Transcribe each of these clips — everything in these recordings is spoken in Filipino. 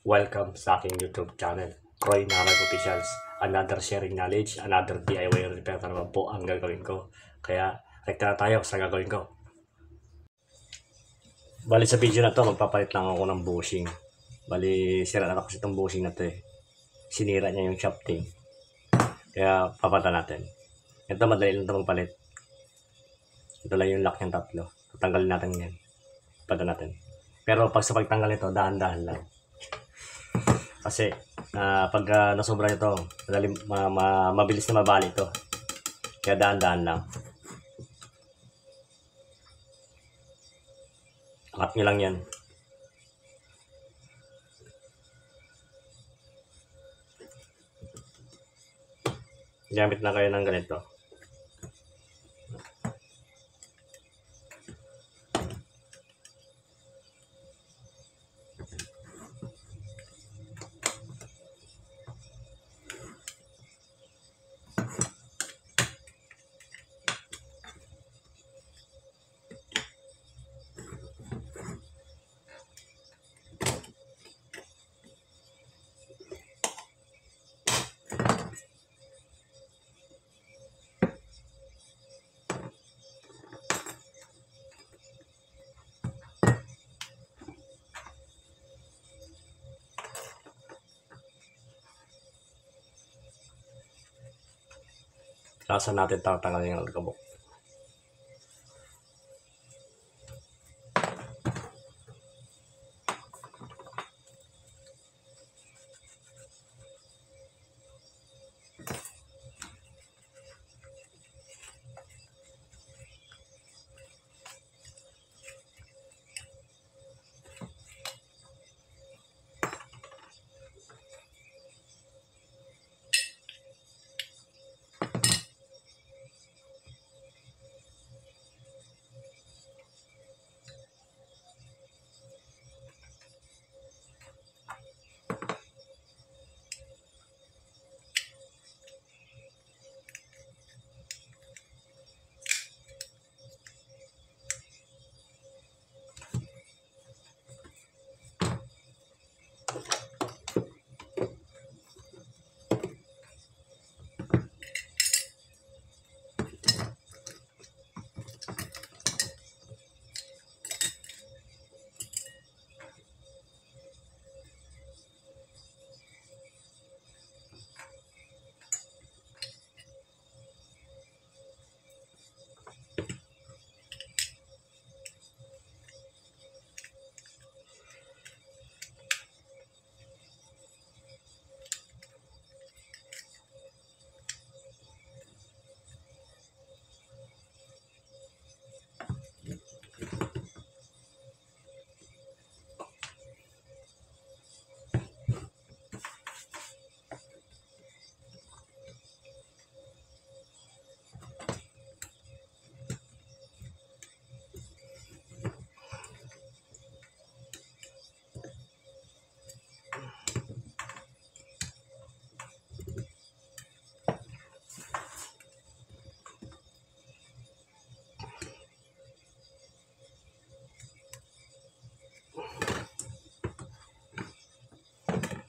Welcome sa aking YouTube channel, Croy Narag Officials. Another sharing knowledge, another DIY repair na naman po ang gagawin ko. Kaya, rekta na tayo sa gagawin ko. Bali sa video na to, magpapalit lang ako ng bushing. Bali, sira na kasi itong bushing na to eh. Sinira niya yung shafting. Kaya, papata natin. Ito, madali lang ito magpalit. Ito lang yung lock ng tatlo. Tatanggalin natin yan. Papata natin. Pero pag sa pagtanggal ito, dahan-dahan lang. Kasi pag nasobra ito, mabilis na mabali ito. Kaya daan-daan lang. Angat nyo lang yan. Gamit na kayo ng ganito. Saan natin tatanggalin yung alkabok.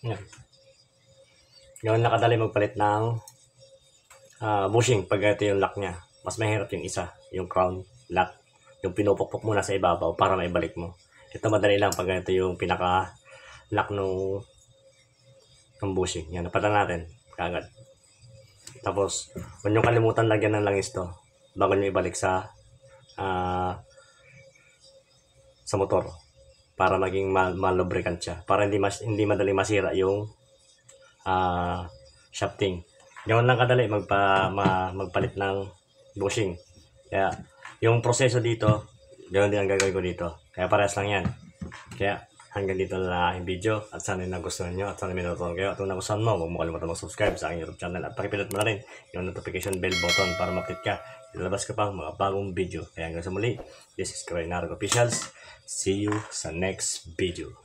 Yan. Gawin na kadali magpalit ng bushing pag ito yung lock niya. Mas mahirap yung isa, yung crown lock. Yung pinupukpok muna sa ibabaw para maibalik mo. Ito madali lang pag ito yung pinaka lock ng bushing. Yan, napatan natin kagad. Tapos, huwag nyo kalimutan lagyan ng langis to bago nyo ibalik sa motor para maging malubricant siya, para hindi madali masira yung shafting. Gawin lang kadali magpalit ng bushing. Kaya yung proseso dito, gawin din ang gagawin ko dito. Kaya parehas lang yan. Kaya hanggang dito na ang video, at sana nagustuhan nyo at sana may natutunan kayo. At kung nagustuhan mo, huwag mo kalimutan mag-subscribe sa aking YouTube channel at pakipindot mo na rin yung notification bell button para ma-update ka. Ilalabas ka pang mga bagong video. Kaya hanggang sa muli, this is Croy Narag Officials. See you sa next video.